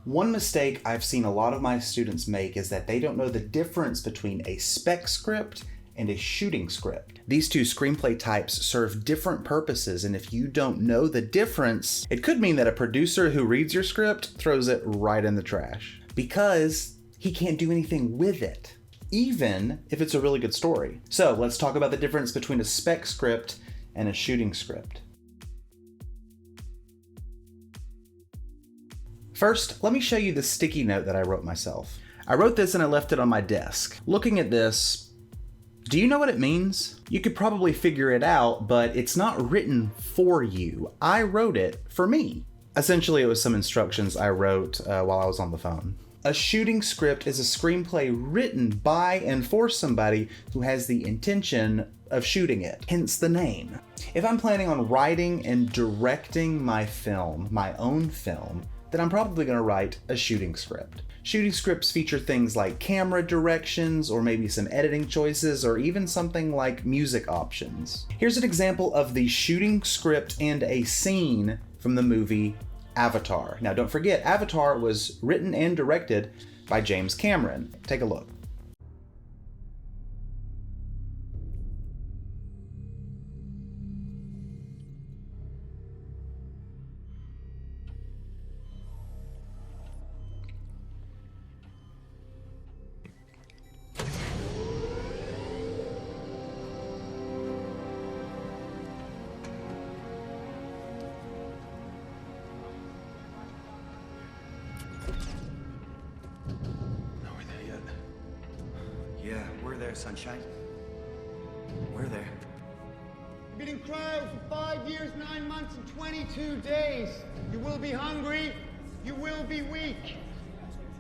One mistake I've seen a lot of my students make is that they don't know the difference between a spec script and a shooting script. These two screenplay types serve different purposes, and if you don't know the difference, it could mean that a producer who reads your script throws it right in the trash because he can't do anything with it, even if it's a really good story. So let's talk about the difference between a spec script and a shooting script. First, let me show you the sticky note that I wrote myself. I wrote this and I left it on my desk. Looking at this, do you know what it means? You could probably figure it out, but it's not written for you. I wrote it for me. Essentially, it was some instructions I wrote while I was on the phone. A shooting script is a screenplay written by and for somebody who has the intention of shooting it, hence the name. If I'm planning on writing and directing my film, my own film, then I'm probably going to write a shooting script. Shooting scripts feature things like camera directions, or maybe some editing choices, or even something like music options. Here's an example of the shooting script and a scene from the movie Avatar. Now don't forget, Avatar was written and directed by James Cameron. Take a look. Yeah, we're there, sunshine. We're there. You've been in cryo for 5 years, 9 months, and 22 days. You will be hungry. You will be weak.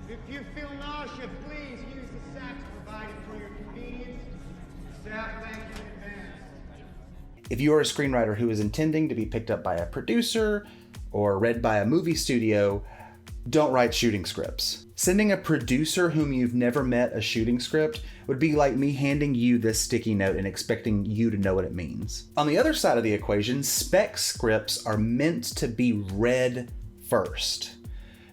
If you feel nausea, please use the sacks provided for your convenience. Staff, thank you in advance. If you are a screenwriter who is intending to be picked up by a producer or read by a movie studio, don't write shooting scripts. Sending a producer whom you've never met a shooting script would be like me handing you this sticky note and expecting you to know what it means. On the other side of the equation, spec scripts are meant to be read first.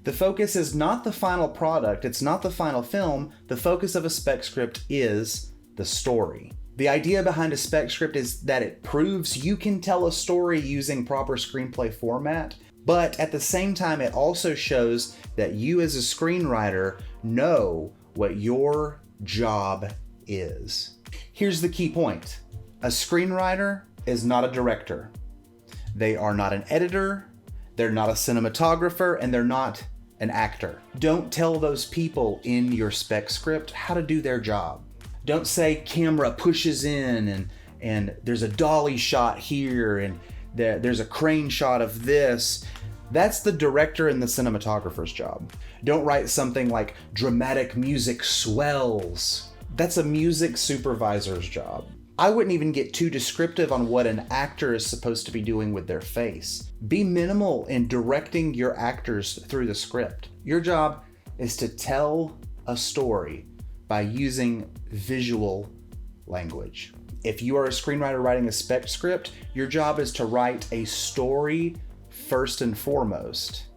The focus is not the final product, it's not the final film. The focus of a spec script is the story. The idea behind a spec script is that it proves you can tell a story using proper screenplay format, but at the same time, it also shows that you as a screenwriter know what your job is. Here's the key point. A screenwriter is not a director. They are not an editor, they're not a cinematographer, and they're not an actor. Don't tell those people in your spec script how to do their job. Don't say camera pushes in and there's a dolly shot here and there's a crane shot of this. That's the director and the cinematographer's job. Don't write something like dramatic music swells. That's a music supervisor's job. I wouldn't even get too descriptive on what an actor is supposed to be doing with their face. Be minimal in directing your actors through the script. Your job is to tell a story by using visual language. If you are a screenwriter writing a spec script, your job is to write a story first and foremost,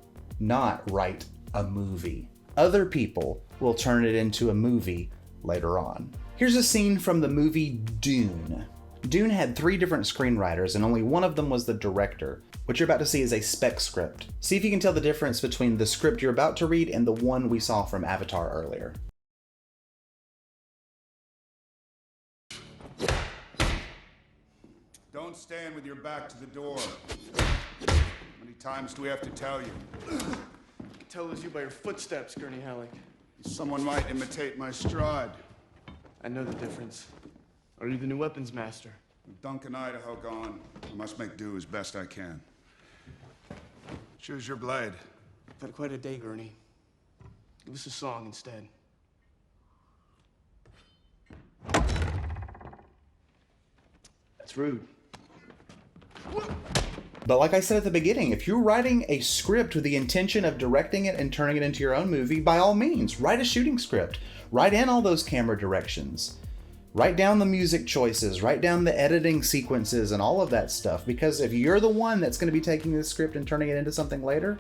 not write a movie. Other people will turn it into a movie later on. Here's a scene from the movie Dune. Dune had 3 different screenwriters and only one of them was the director. What you're about to see is a spec script. See if you can tell the difference between the script you're about to read and the one we saw from Avatar earlier. Don't stand with your back to the door. How many times do we have to tell you? I can tell it was you by your footsteps, Gurney Halleck. Someone might imitate my stride. I know the difference. Are you the new weapons master? With Duncan, Idaho gone, I must make do as best I can. Choose your blade. I've had quite a day, Gurney. Give us a song instead. That's rude. But like I said at the beginning, if you're writing a script with the intention of directing it and turning it into your own movie, by all means, write a shooting script. Write in all those camera directions. Write down the music choices, write down the editing sequences and all of that stuff, because if you're the one that's going to be taking this script and turning it into something later,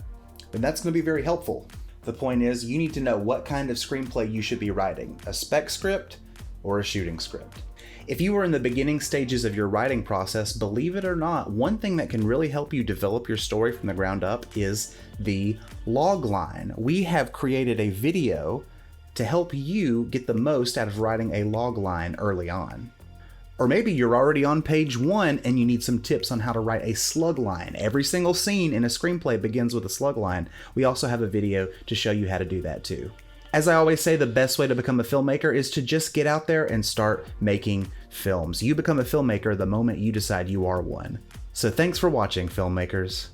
then that's going to be very helpful. The point is, you need to know what kind of screenplay you should be writing, a spec script or a shooting script. If you are in the beginning stages of your writing process, believe it or not, one thing that can really help you develop your story from the ground up is the log line. We have created a video to help you get the most out of writing a log line early on. Or maybe you're already on page 1 and you need some tips on how to write a slug line. Every single scene in a screenplay begins with a slug line. We also have a video to show you how to do that too. As I always say, the best way to become a filmmaker is to just get out there and start making films. You become a filmmaker the moment you decide you are one. So thanks for watching, filmmakers.